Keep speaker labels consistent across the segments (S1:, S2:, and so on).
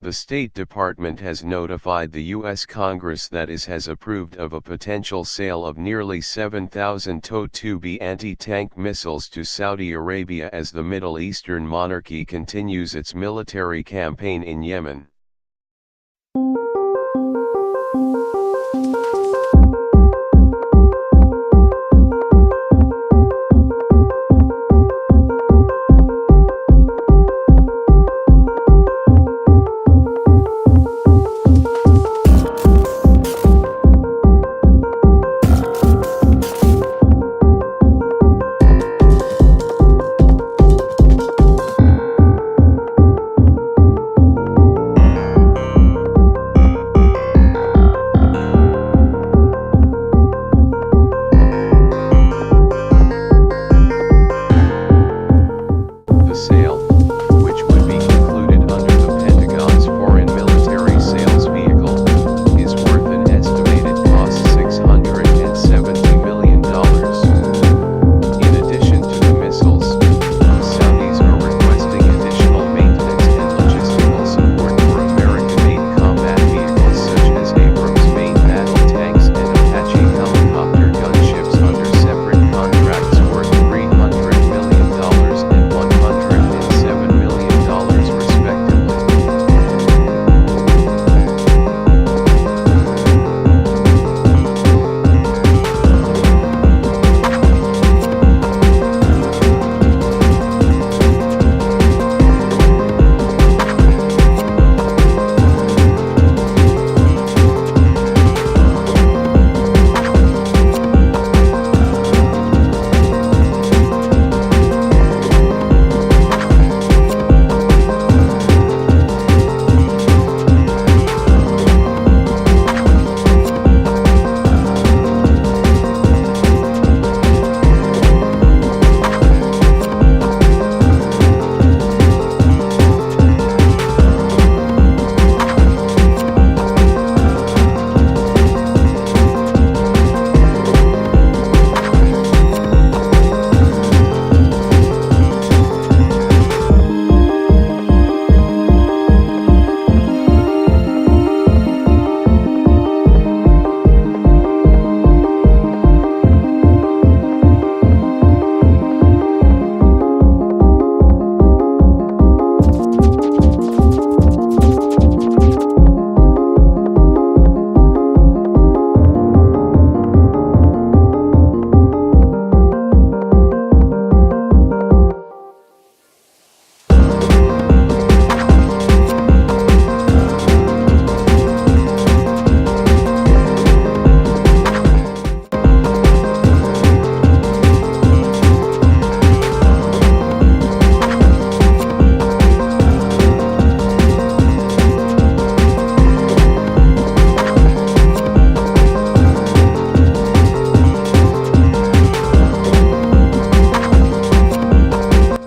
S1: The State Department has notified the U.S. Congress that it has approved of a potential sale of nearly 7,000 TOW-2B anti-tank missiles to Saudi Arabia as the Middle Eastern monarchy continues its military campaign in Yemen. The sale, which would be concluded under the Pentagon's Foreign Military Sales Vehicle, is worth an estimated cost $670 million. In addition to the missiles, the Saudis are requesting additional maintenance and logistical support for American-made combat vehicles such as Abrams main battle tanks and Apache helicopter gunships under separate contracts worth $300 million and $107 million respectively.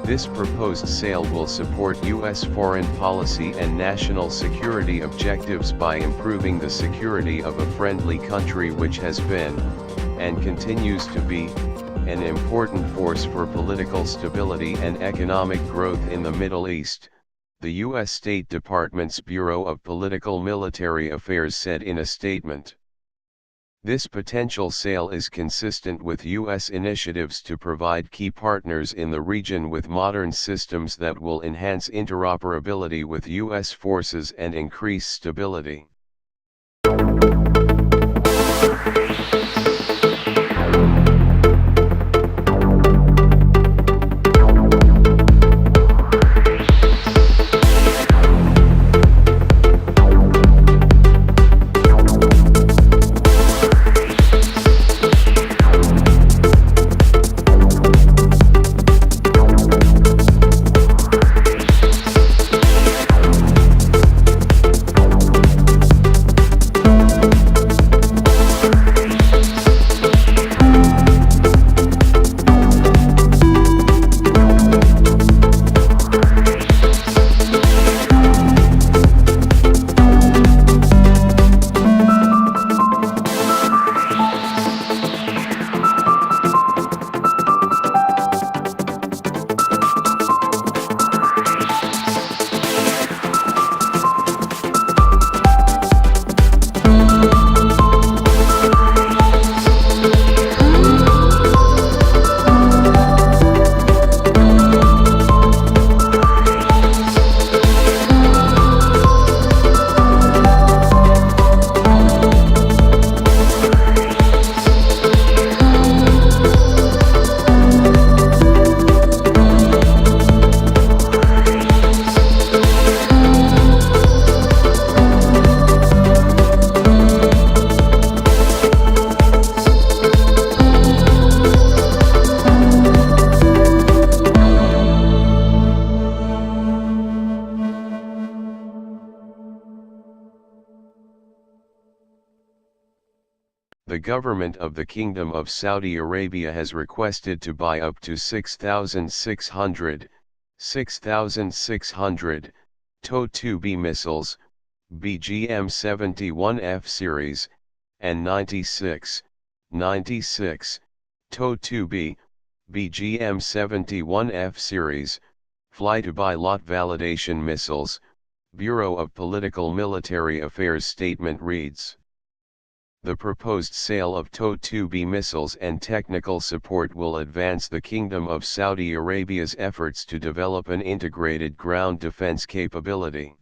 S1: This proposed sale will support U.S. foreign policy and national security objectives by improving the security of a friendly country which has been, and continues to be, an important force for political stability and economic growth in the Middle East, the U.S. State Department's Bureau of Political Military Affairs said in a statement. This potential sale is consistent with U.S. initiatives to provide key partners in the region with modern systems that will enhance interoperability with U.S. forces and increase stability. The government of the Kingdom of Saudi Arabia has requested to buy up to 6,600 TOW-2B missiles, BGM-71F series, and 96 TOW-2B, BGM-71F series, fly-to-by-lot validation missiles, Bureau of Political Military Affairs statement reads. The proposed sale of TOW-2B missiles and technical support will advance the Kingdom of Saudi Arabia's efforts to develop an integrated ground defense capability.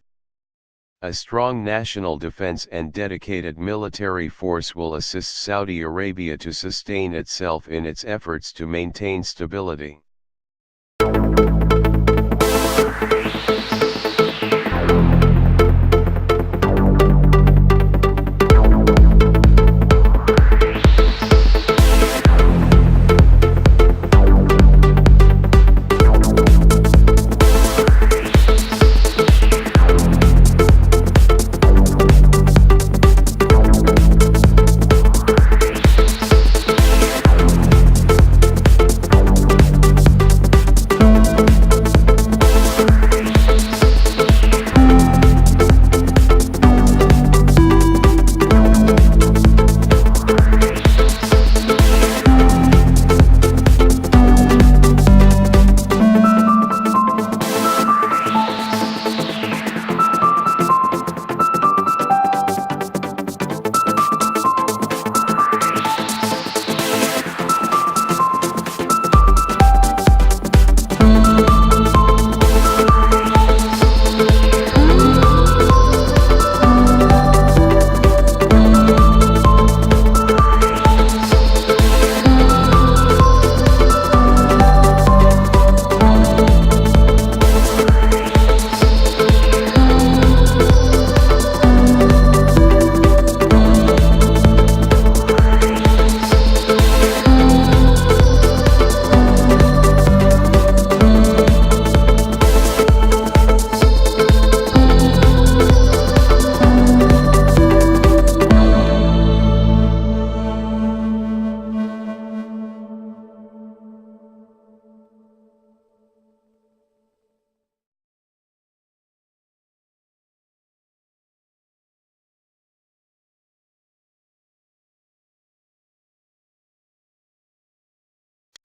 S1: A strong national defense and dedicated military force will assist Saudi Arabia to sustain itself in its efforts to maintain stability.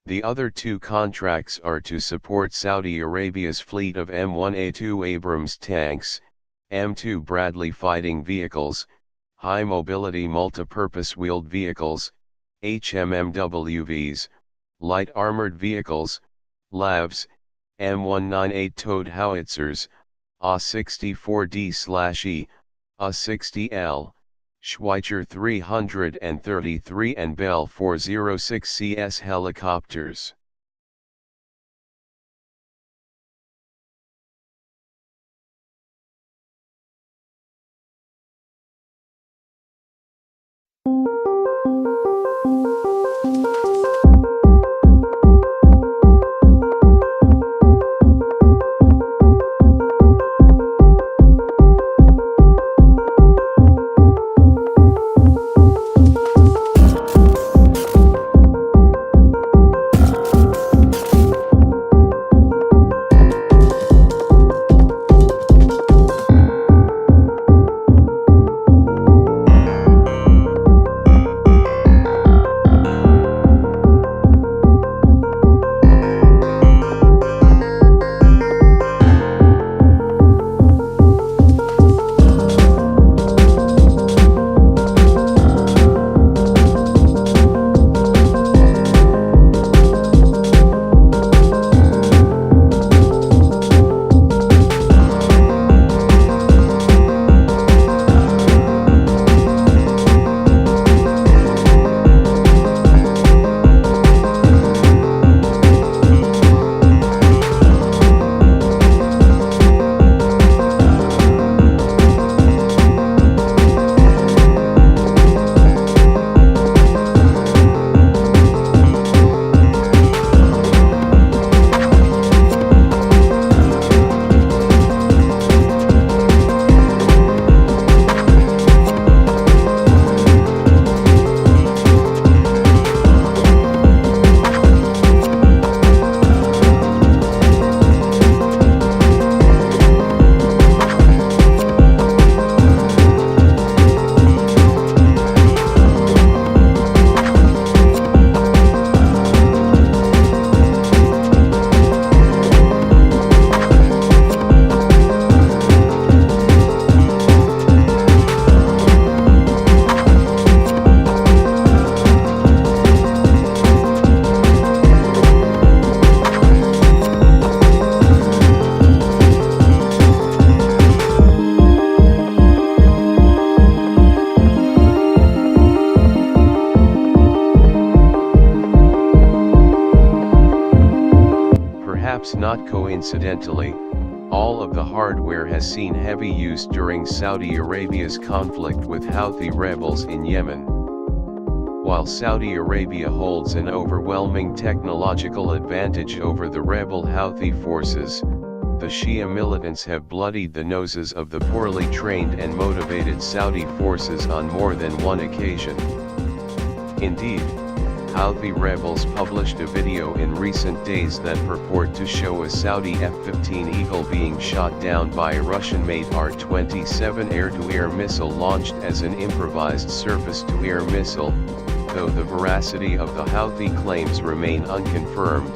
S1: The other two contracts are to support Saudi Arabia's fleet of M1A2 Abrams tanks, M2 Bradley fighting vehicles, high-mobility multipurpose wheeled vehicles, HMMWVs, light armored vehicles, LAVs, M198 towed howitzers, A-64D/E, A-60L, Schweizer 333 and Bell 406CS helicopters. not coincidentally, all of the hardware has seen heavy use during Saudi Arabia's conflict with Houthi rebels in Yemen. While Saudi Arabia holds an overwhelming technological advantage over the rebel Houthi forces, the Shia militants have bloodied the noses of the poorly trained and motivated Saudi forces on more than one occasion. Indeed, Houthi rebels published a video in recent days that purport to show a Saudi F-15 Eagle being shot down by a Russian-made R-27 air-to-air missile launched as an improvised surface-to-air missile, though the veracity of the Houthi claims remain unconfirmed.